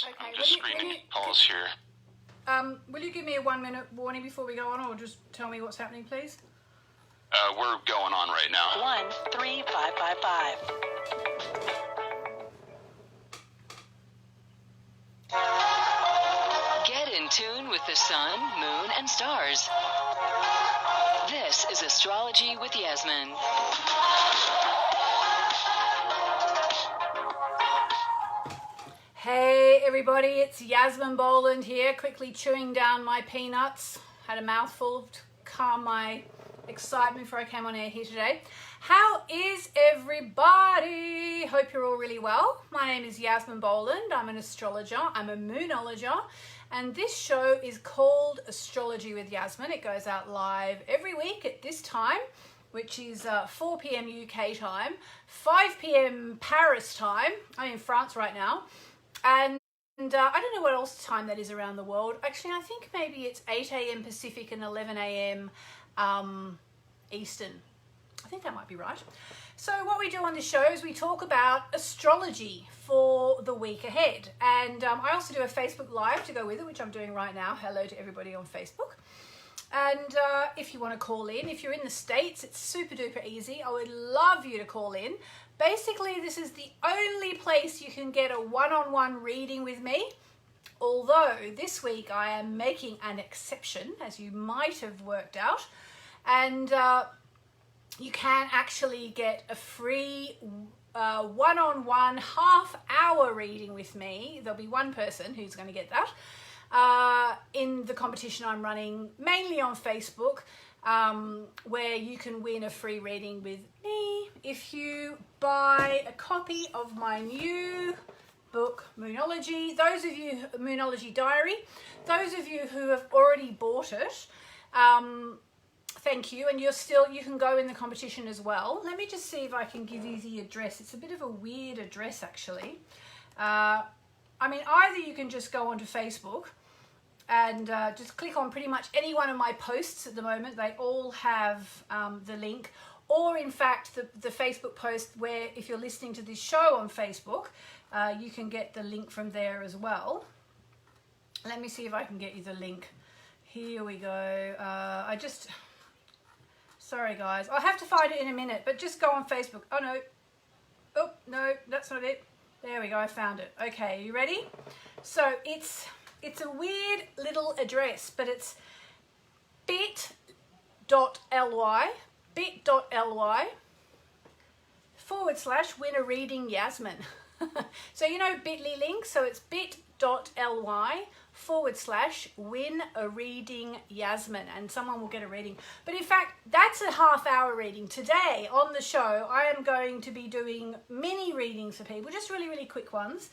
Okay, I'm just screening calls here. Will you give me a 1 minute warning before we go on, or just tell me what's happening, please? We're going on right now. 13555. Get in tune with the sun, moon, and stars. This is Astrology with Yasmin. Hey everybody, it's Yasmin Boland here, quickly chewing down my peanuts. Had a mouthful to calm my excitement before I came on air here today. How is everybody? Hope you're all really well. My name is Yasmin Boland. I'm an astrologer. I'm a moonologer. And this show is called Astrology with Yasmin. It goes out live every week at this time, which is 4 p.m. UK time, 5 p.m. Paris time. I'm in France right now. And I don't know what else time that is around the world. Actually, I think maybe it's 8 a.m. Pacific and 11 a.m. Eastern. I think that might be right. So what we do on this show is we talk about astrology for the week ahead. And I also do a Facebook Live to go with it, which I'm doing right now. Hello to everybody on Facebook. And if you want to call in, if you're in the States, it's super duper easy. I would love you to call in. Basically, this is the only place you can get a one-on-one reading with me. Although this week I am making an exception, as you might have worked out. And you can actually get a free one-on-one half-hour reading with me. There'll be one person who's going to get that in the competition I'm running, mainly on Facebook, where you can win a free reading with me if you buy a copy of my new book, Moonology. Those of you, Moonology Diary, those of you who have already bought it, thank you, and you can go in the competition as well. Let me just see if I can give you the address. It's a bit of a weird address, actually. I mean, either you can just go onto Facebook and just click on pretty much any one of my posts at the moment. They all have the link. Or in fact, the Facebook post where if you're listening to this show on Facebook, you can get the link from there as well. Let me see if I can get you the link. Here we go. Sorry guys, I'll have to find it in a minute, but just go on Facebook. Oh no. Oh no, that's not it. There we go, I found it. Okay, you ready? So it's a weird little address, but it's bit.ly /win a reading Yasmin. So you know bit.ly link, so it's bit.ly /win a reading Yasmin, and someone will get a reading. But in fact, that's a half-hour reading. Today on the show, I am going to be doing mini readings for people, just really, really quick ones,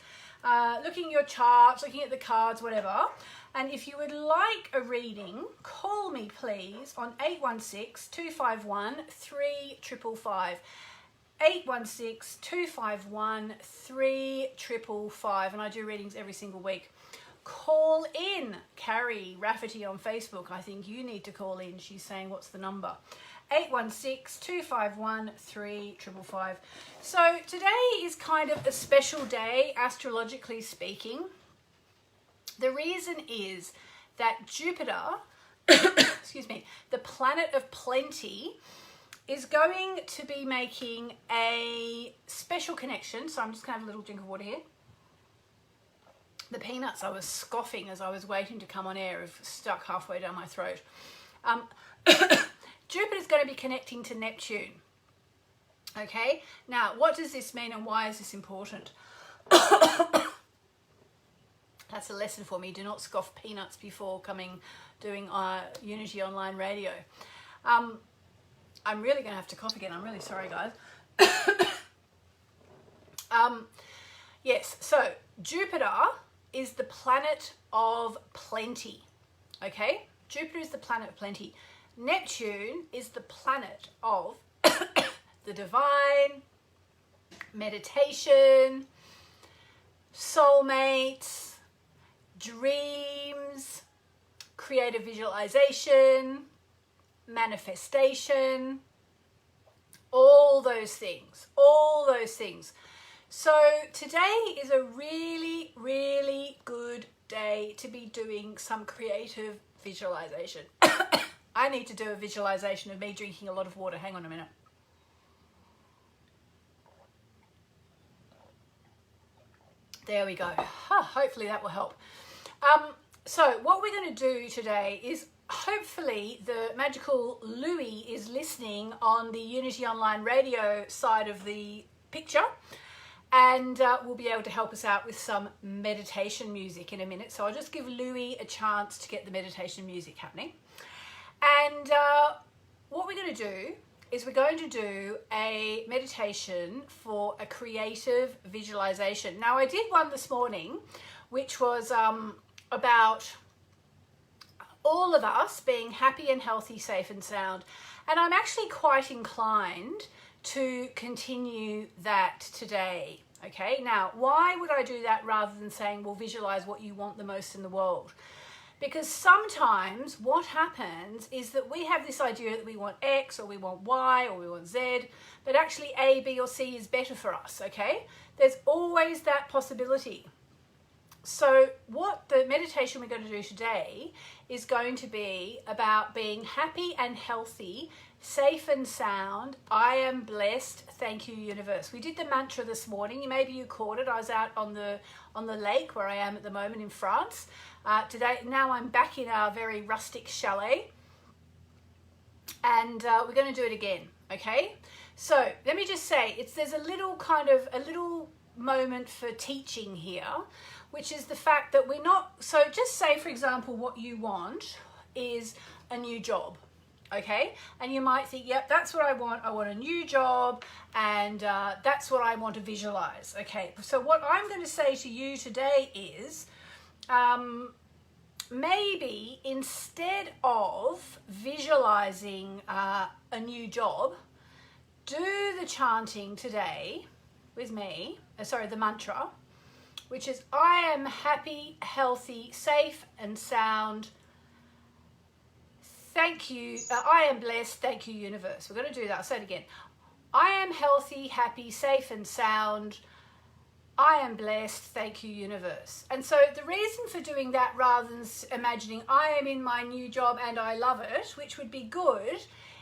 looking at your charts, looking at the cards, whatever. And if you would like a reading, call me please on 816-251-3555. 816-251-3555, and I do readings every single week. Call in. Carrie Rafferty on Facebook, I think you need to call in. She's saying, what's the number? 816-251-3555. So today is kind of a special day, astrologically speaking. The reason is that Jupiter, excuse me, the planet of plenty, is going to be making a special connection. So I'm just going to have a little drink of water here. The peanuts I was scoffing as I was waiting to come on air have stuck halfway down my throat. Jupiter's going to be connecting to Neptune. Okay, now what does this mean and why is this important? That's a lesson for me. Do not scoff peanuts before doing Unity Online Radio. I'm really going to have to cough again. I'm really sorry, guys. Yes, so Jupiter is the planet of plenty. Okay, Jupiter is the planet of plenty. Neptune is the planet of the divine, meditation, soulmates, dreams, creative visualization, manifestation, all those things. So today is a really, really today to be doing some creative visualization. I need to do a visualization of me drinking a lot of water. Hang on a minute. There we go. Hopefully that will help. So what we're going to do today is, hopefully the magical Louis is listening on the Unity Online Radio side of the picture, and will be able to help us out with some meditation music in a minute. So I'll just give Louis a chance to get the meditation music happening. And what we're going to do is we're going to do a meditation for a creative visualization. Now, I did one this morning, which was about all of us being happy and healthy, safe and sound. And I'm actually quite inclined to continue that today. Okay, now, why would I do that rather than saying, well, visualize what you want the most in the world? Because sometimes what happens is that we have this idea that we want X or we want Y or we want Z, but actually A, B or C is better for us, okay? There's always that possibility. So what the meditation we're going to do today is going to be about being happy and healthy, safe and sound. I am blessed. Thank you, universe. We did the mantra this morning. Maybe you caught it. I was out on the lake where I am at the moment in France. Now I'm back in our very rustic chalet, and we're going to do it again. Okay. So let me just say, there's a little moment for teaching here, which is the fact that we're not, so just say, for example, what you want is a new job, okay? And you might think, yep, that's what I want a new job, and that's what I want to visualize, okay? So what I'm going to say to you today is, maybe instead of visualizing a new job, do the chanting today with me, the mantra, which is, I am happy, healthy, safe and sound. Thank you. I am blessed. Thank you, universe. We're going to do that. I'll say it again. I am healthy, happy, safe and sound. I am blessed. Thank you, universe. And so the reason for doing that, rather than imagining I am in my new job and I love it, which would be good,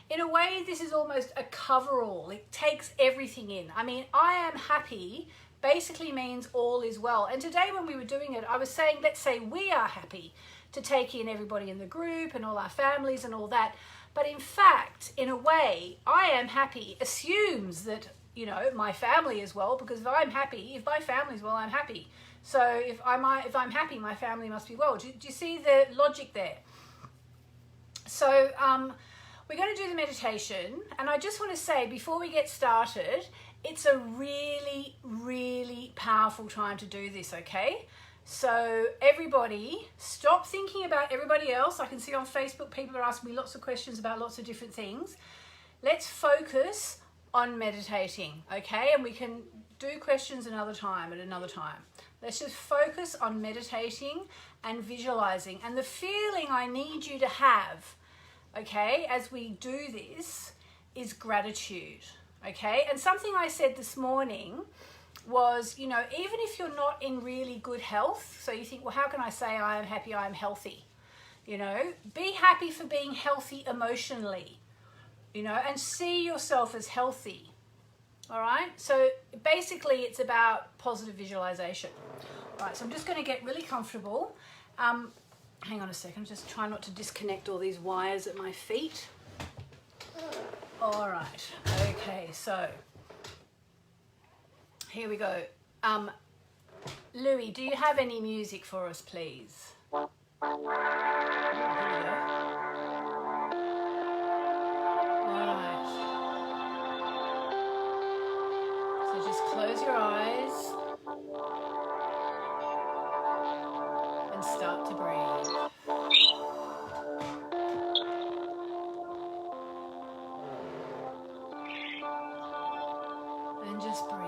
in a way, this is almost a coverall. It takes everything in. I mean, I am happy basically means all is well. And today when we were doing it, I was saying, let's say we are happy to take in everybody in the group and all our families and all that. But in fact, in a way, I am happy assumes that, my family is well, because if I'm happy, if my family's well, I'm happy. So if I'm happy, my family must be well. Do you see the logic there? So we're going to do the meditation, and I just want to say before we get started, it's a really, really powerful time to do this, okay? So everybody, stop thinking about everybody else. I can see on Facebook people are asking me lots of questions about lots of different things. Let's focus on meditating, okay? And we can do questions another time, at another time. Let's just focus on meditating and visualizing. And the feeling I need you to have, okay, as we do this, is gratitude. Okay, and something I said this morning was, even if you're not in really good health, so you think, well, how can I say I am happy, I am healthy? Be happy for being healthy emotionally, and see yourself as healthy. All right, so basically it's about positive visualization. All right, so I'm just going to get really comfortable. Hang on a second, just try not to disconnect all these wires at my feet. All right, okay, so here we go. Louis, do you have any music for us, please? Here we go. All right. So just close your eyes and start to breathe. And just breathe.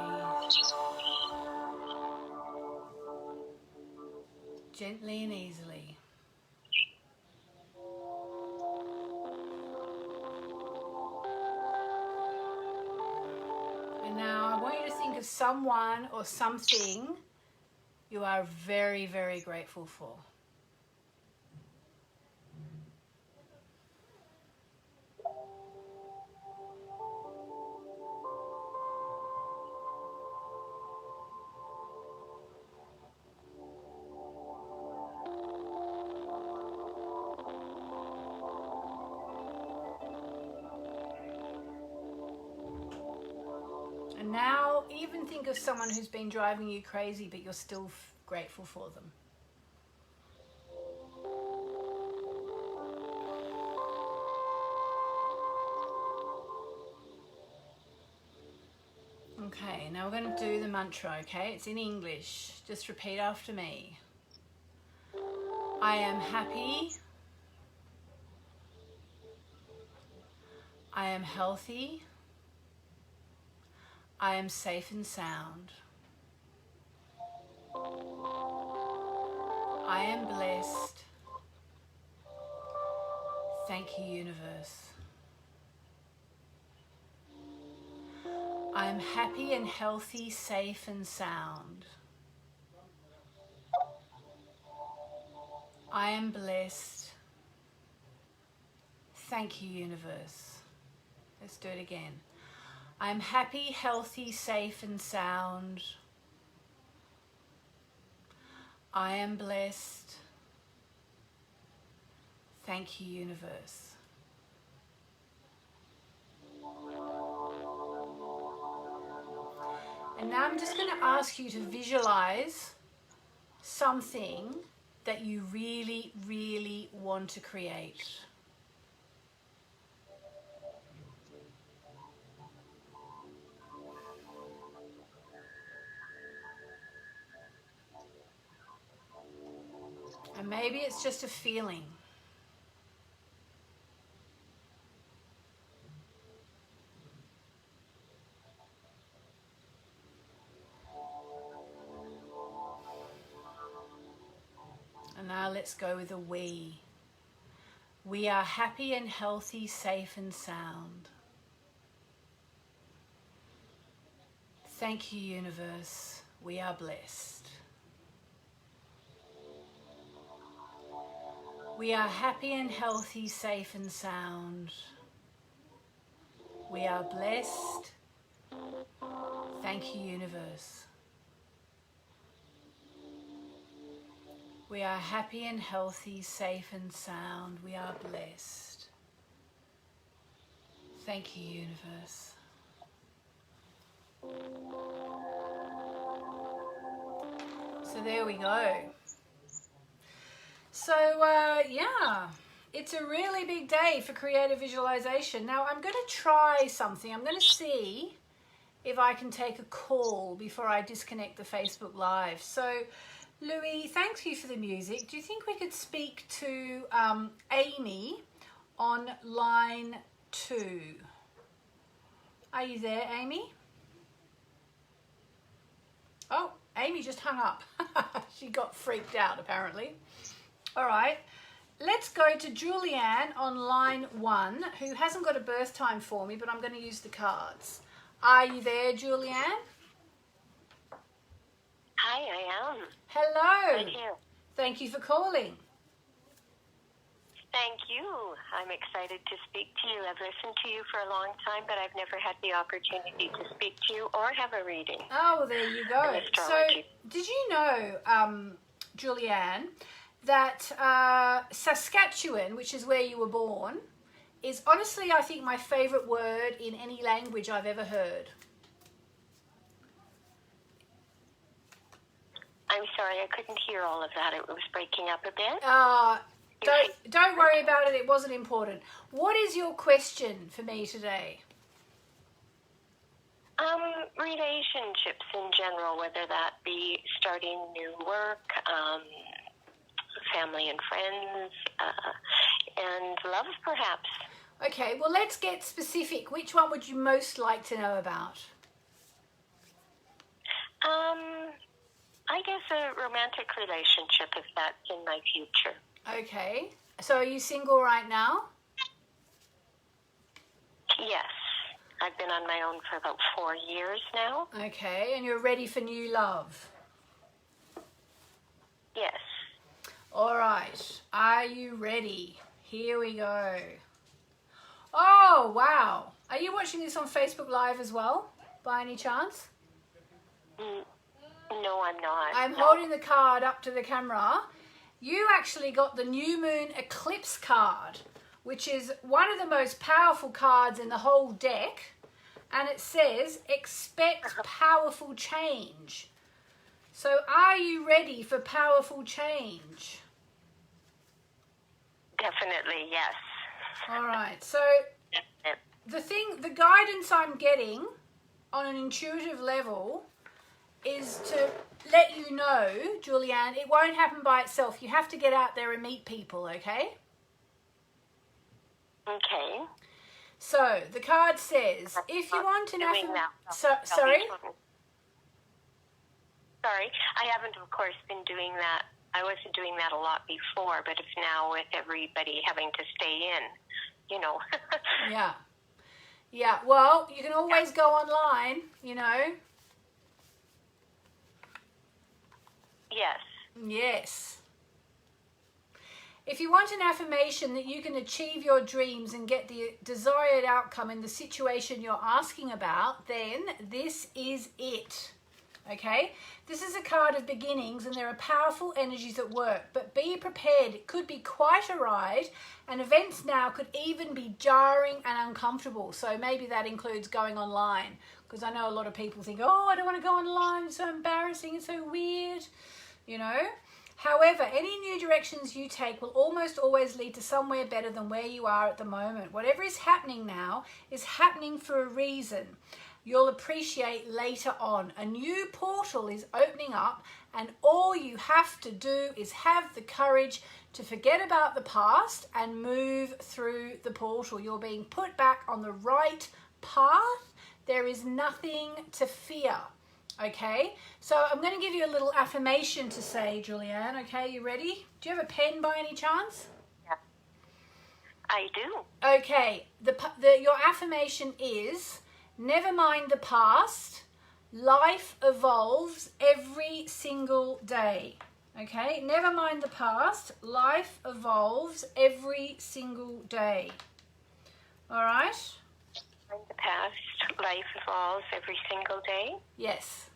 Gently and easily. And now I want you to think of someone or something you are very, very grateful for. And now even think of someone who's been driving you crazy, but you're still grateful for them. Okay, now we're going to do the mantra, okay? It's in English. Just repeat after me. I am happy. I am healthy. I am safe and sound. I am blessed. Thank you, universe. I am happy and healthy, safe and sound. I am blessed. Thank you, universe. Let's do it again. I am happy, healthy, safe and sound. I am blessed. Thank you, universe. And now I'm just going to ask you to visualize something that you really, really want to create. And maybe it's just a feeling. And now let's go with a we. We are happy and healthy, safe and sound. Thank you, universe. We are blessed. We are happy and healthy, safe and sound. We are blessed. Thank you, universe. We are happy and healthy, safe and sound. We are blessed. Thank you, universe. So there we go. So yeah, it's a really big day for creative visualization. Now I'm going to try something. I'm going to see if I can take a call before I disconnect the Facebook Live. So Louis, thank you for the music. Do you think we could speak to Amy on line 2? Are you there, Amy? Oh, Amy just hung up. She got freaked out, apparently. All right, let's go to Julianne on line 1, who hasn't got a birth time for me, but I'm going to use the cards. Are you there, Julianne? Hi, I am. Hello. Right here. Thank you for calling. Thank you. I'm excited to speak to you. I've listened to you for a long time, but I've never had the opportunity to speak to you or have a reading. Oh, there you go. So, did you know, Julianne, that Saskatchewan, which is where you were born, is honestly, I think, my favourite word in any language I've ever heard. I'm sorry, I couldn't hear all of that. It was breaking up a bit. Don't worry about it. It wasn't important. What is your question for me today? Relationships in general, whether that be starting new work, family and friends, and love, perhaps. Okay, well, let's get specific. Which one would you most like to know about? I guess a romantic relationship, if that's in my future. Okay. So are you single right now? Yes. I've been on my own for about 4 years now. Okay, and you're ready for new love? All right, are you ready? Here we go. Oh, wow. Are you watching this on Facebook Live as well, by any chance? No, I'm not. I'm holding the card up to the camera. You actually got the New Moon Eclipse card, which is one of the most powerful cards in the whole deck. And it says, expect powerful change. So are you ready for powerful change? Definitely, yes. All right. So the guidance I'm getting on an intuitive level is to let you know, Julianne, it won't happen by itself. You have to get out there and meet people, okay? Okay. So the card says, if you want an sorry? Sorry, I haven't, of course, been doing that. I wasn't doing that a lot before, but it's now with everybody having to stay in, you know. Yeah. Yeah, well, you can always go online, you know. Yes. Yes. If you want an affirmation that you can achieve your dreams and get the desired outcome in the situation you're asking about, then this is it. Okay? This is a card of beginnings and there are powerful energies at work, but be prepared. It could be quite a ride and events now could even be jarring and uncomfortable. So maybe that includes going online, because I know a lot of people think, oh, I don't want to go online. It's so embarrassing. It's so weird, you know? However, any new directions you take will almost always lead to somewhere better than where you are at the moment. Whatever is happening now is happening for a reason. You'll appreciate later on. A new portal is opening up and all you have to do is have the courage to forget about the past and move through the portal. You're being put back on the right path. There is nothing to fear. Okay, so I'm going to give you a little affirmation to say, Julianne. Okay, you ready? Do you have a pen by any chance? Yeah, I do. Okay, your affirmation is, never mind the past, life evolves every single day. Okay, never mind the past, life evolves every single day. All right? In the past, life evolves every single day. Yes.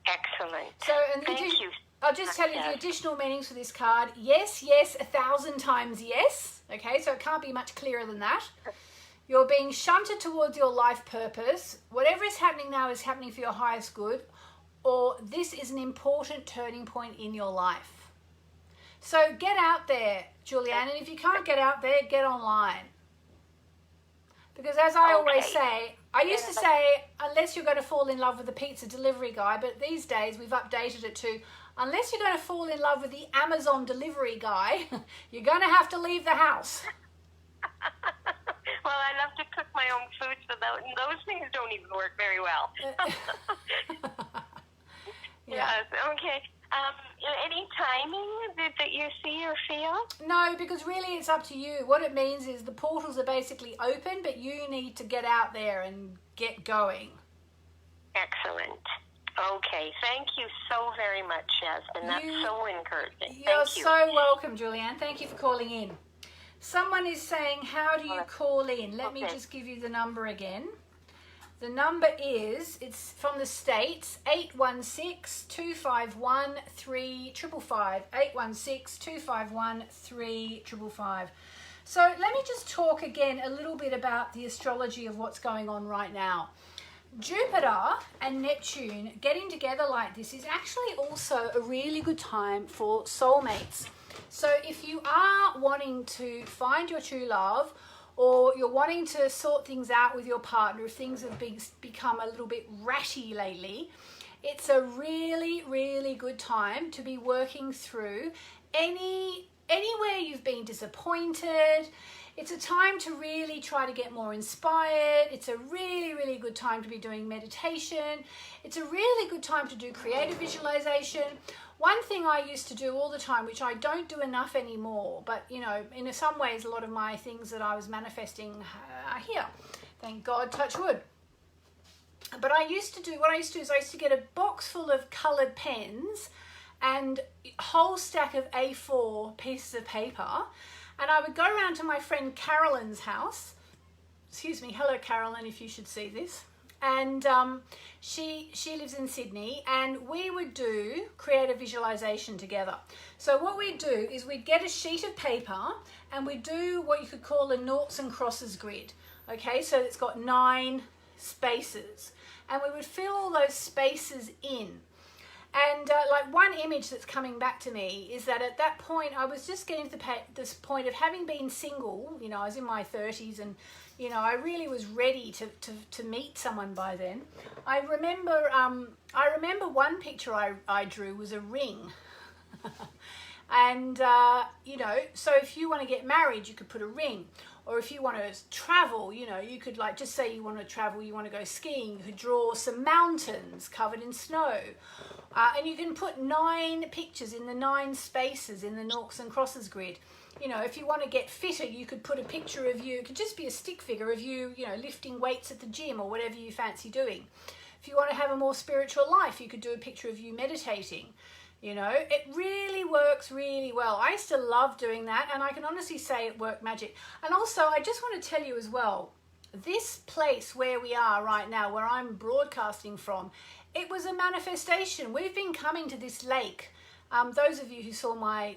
Excellent. So, Thank you. I'll just tell you the additional meanings for this card. Yes, yes, 1,000 times yes. Okay, so it can't be much clearer than that. You're being shunted towards your life purpose. Whatever is happening now is happening for your highest good, or this is an important turning point in your life. So get out there, Julianne, and if you can't get out there, get online. Because as I always say, I used to say, unless you're going to fall in love with the pizza delivery guy, but these days we've updated it to, unless you're going to fall in love with the Amazon delivery guy, you're going to have to leave the house. Well, I love to cook my own food, so those things don't even work very well. Yeah. Yes, okay. Any timing that you see or feel? No, because really it's up to you. What it means is the portals are basically open, but you need to get out there and get going. Excellent. Okay, thank you so very much, Yasmin. That's so encouraging. You're Thank you. so welcome, Julianne. Thank you for calling in. Someone is saying, how do you call in? Let me just give you the number again. The number is, it's from the States, 816-251-3555. 816-251-3555. So let me just talk again a little bit about the astrology of what's going on right now. Jupiter and Neptune getting together like this is actually also a really good time for soulmates. So if you are wanting to find your true love, or you're wanting to sort things out with your partner, if things have become a little bit ratty lately, it's a really, really good time to be working through anywhere you've been disappointed. It's a time to really try to get more inspired. It's a really, really good time to be doing meditation. It's a really good time to do creative visualization. One thing I used to do all the time, which I don't do enough anymore, but you know, in some ways, a lot of my things that I was manifesting are here. Thank God, touch wood. But what I used to do is I used to get a box full of colored pens and whole stack of A4 pieces of paper, and I would go around to my friend Carolyn's house. Excuse me, hello Carolyn, if you should see this. And she lives in Sydney, and we would do creative visualization together. So what we'd do is we'd get a sheet of paper and we'd do what you could call a noughts and crosses grid. Okay, so it's got 9 spaces, and we would fill all those spaces in. And like one image that's coming back to me is that at that point I was just getting to this point of having been single. You know, I was in my 30s, and you know, I really was ready to meet someone by then. I remember one picture I drew was a ring. And you know, so if you want to get married, you could put a ring. Or if you want to travel, you know, you could like just say you want to travel, you want to go skiing, you could draw some mountains covered in snow. And you can put 9 pictures in the 9 spaces in the noughts and crosses grid. You know, if you want to get fitter, you could put a picture of you. It could just be a stick figure of you, you know, lifting weights at the gym or whatever you fancy doing. If you want to have a more spiritual life, you could do a picture of you meditating. You know, it really works really well. I used to love doing that, and I can honestly say it worked magic. And also, I just want to tell you as well, this place where we are right now, where I'm broadcasting from, it was a manifestation. We've been coming to this lake. Those of you who saw my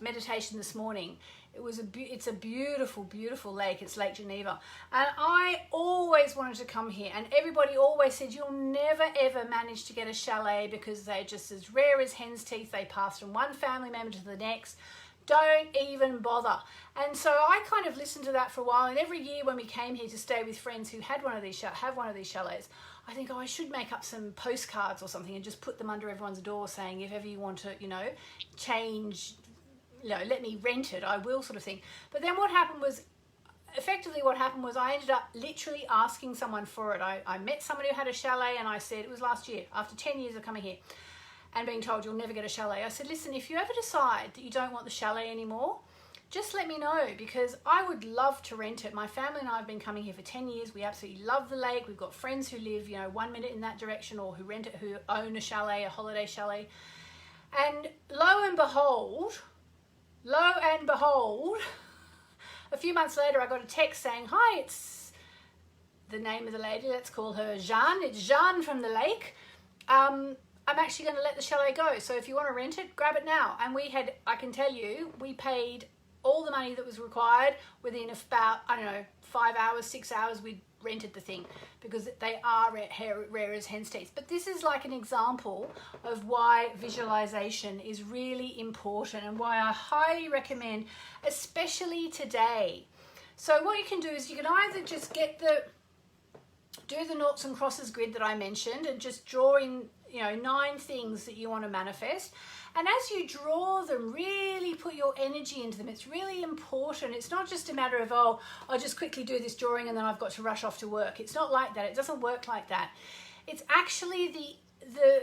meditation this morning, it's a beautiful, beautiful lake. It's Lake Geneva. And I always wanted to come here, and everybody always said, you'll never ever manage to get a chalet because they're just as rare as hen's teeth. They pass from one family member to the next. Don't even bother. And so I kind of listened to that for a while, and every year when we came here to stay with friends who had one of these chalets, I think, oh, I should make up some postcards or something and just put them under everyone's door saying, if ever you want to, you know, change, you know, let me rent it, I will, sort of thing. But then what happened was I ended up literally asking someone for it. I met somebody who had a chalet, and I said, it was last year, after 10 years of coming here and being told you'll never get a chalet, I said, listen, if you ever decide that you don't want the chalet anymore, just let me know, because I would love to rent it. My family and I have been coming here for 10 years. We absolutely love the lake. We've got friends who live, you know, 1 minute in that direction, or who rent it, who own a chalet, a holiday chalet. And lo and behold, a few months later, I got a text saying, hi, it's the name of the lady. Let's call her Jeanne. It's Jeanne from the lake. I'm actually going to let the chalet go. So if you want to rent it, grab it now. And I can tell you, we paid all the money that was required within about, I don't know, 5 hours, 6 hours, we rented the thing, because they are rare as hen's teeth. But this is like an example of why visualization is really important, and why I highly recommend, especially today. So what you can do is you can either just do the noughts and crosses grid that I mentioned, and just draw in, you know, 9 things that you want to manifest. And as you draw them, really put your energy into them. It's really important. It's not just a matter of, oh, I'll just quickly do this drawing and then I've got to rush off to work. It's not like that. It doesn't work like that. It's actually the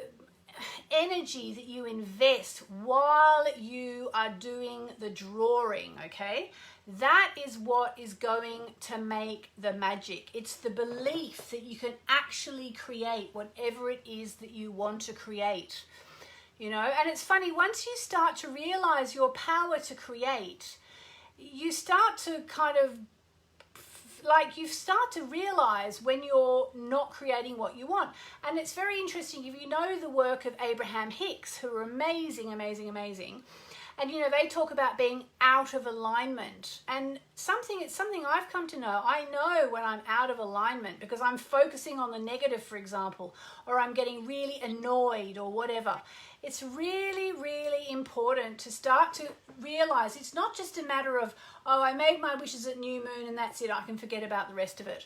energy that you invest while you are doing the drawing, okay? That is what is going to make the magic. It's the belief that you can actually create whatever it is that you want to create. You know, and it's funny, once you start to realize your power to create, you start to kind of, like, you start to realize when you're not creating what you want. And it's very interesting, if you know the work of Abraham Hicks, who are amazing, amazing, amazing. And, you know, they talk about being out of alignment. And it's something I've come to know. I know when I'm out of alignment because I'm focusing on the negative, for example, or I'm getting really annoyed or whatever. It's really, really important to start to realize it's not just a matter of, oh, I made my wishes at new moon and that's it, I can forget about the rest of it.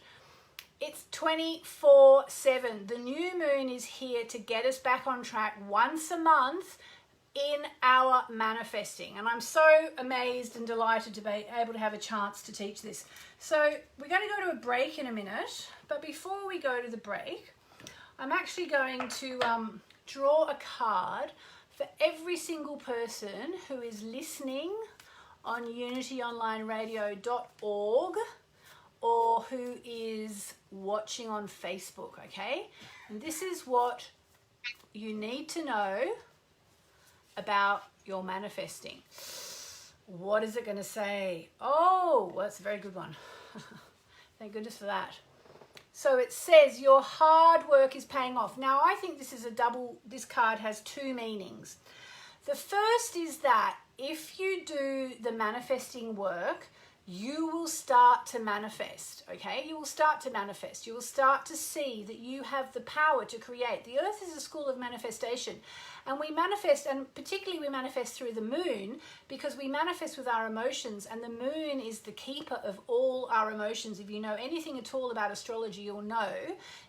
It's 24/7. The new moon is here to get us back on track once a month in our manifesting. And I'm so amazed and delighted to be able to have a chance to teach this. So we're going to go to a break in a minute, but before we go to the break, I'm actually going to draw a card for every single person who is listening on unityonlineradio.org or who is watching on Facebook, okay? And this is what you need to know about your manifesting. What is it going to say? Oh, well, that's a very good one. Thank goodness for that. So it says your hard work is paying off. Now, I think this is this card has two meanings. The first is that if you do the manifesting work, you will start to manifest, okay? You will start to manifest. You will start to see that you have the power to create. The earth is a school of manifestation, and we manifest, and particularly we manifest through the moon, because we manifest with our emotions, and the moon is the keeper of all our emotions. If you know anything at all about astrology, you'll know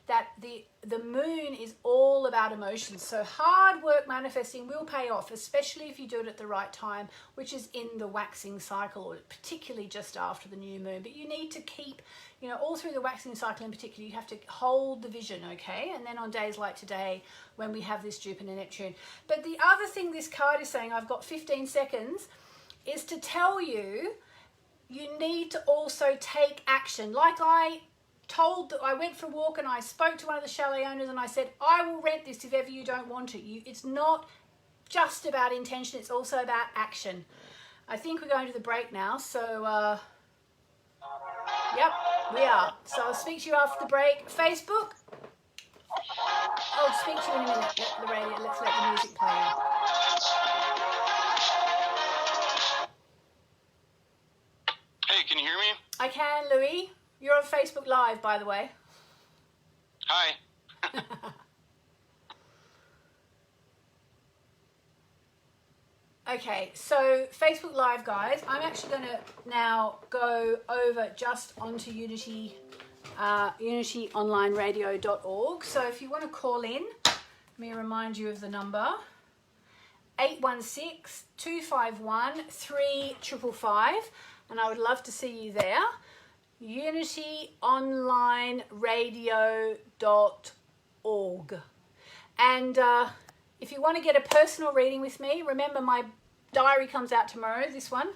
that the moon is all about emotions. So hard work manifesting will pay off, especially if you do it at the right time, which is in the waxing cycle, or particularly just after the new moon. But you need to keep, you know, all through the waxing cycle in particular, you have to hold the vision, okay? And then on days like today, when we have this Jupiter Neptune. But the other thing this card is saying, I've got 15 seconds, is to tell you, you need to also take action. Like I went for a walk and I spoke to one of the chalet owners and I said, I will rent this if ever you don't want it. It's not just about intention, it's also about action. I think we're going to the break now, so yep, we are. So I'll speak to you after the break. Facebook, I'll speak to you in a minute. Let's let the music play. Hey, can you hear me? I can, Louis. You're on Facebook Live, by the way. Hi. Okay, so Facebook Live, guys. I'm actually going to now go over just onto unityonlineradio.org. So if you want to call in, let me remind you of the number. 816-251-3555. And I would love to see you there. unityonlineradio.org. And if you want to get a personal reading with me, remember my diary comes out tomorrow, this one.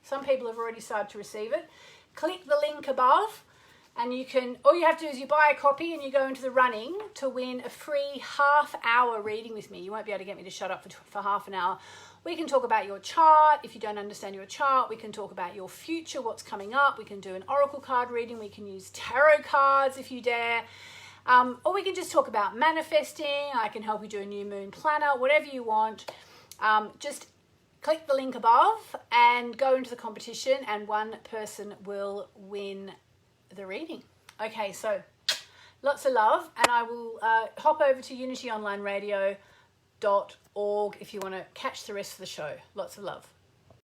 Some people have already started to receive it. Click the link above and you can, all you have to do is you buy a copy and you go into the running to win a free half-hour reading with me. You won't be able to get me to shut up for half an hour. We can talk about your chart. If you don't understand your chart, we can talk about your future, what's coming up. We can do an oracle card reading. We can use tarot cards if you dare. Or we can just talk about manifesting. I can help you do a new moon planner, whatever you want. Just click the link above and go into the competition and one person will win the reading. Okay, so lots of love, and I will hop over to unityonlineradio.org if you want to catch the rest of the show. Lots of love.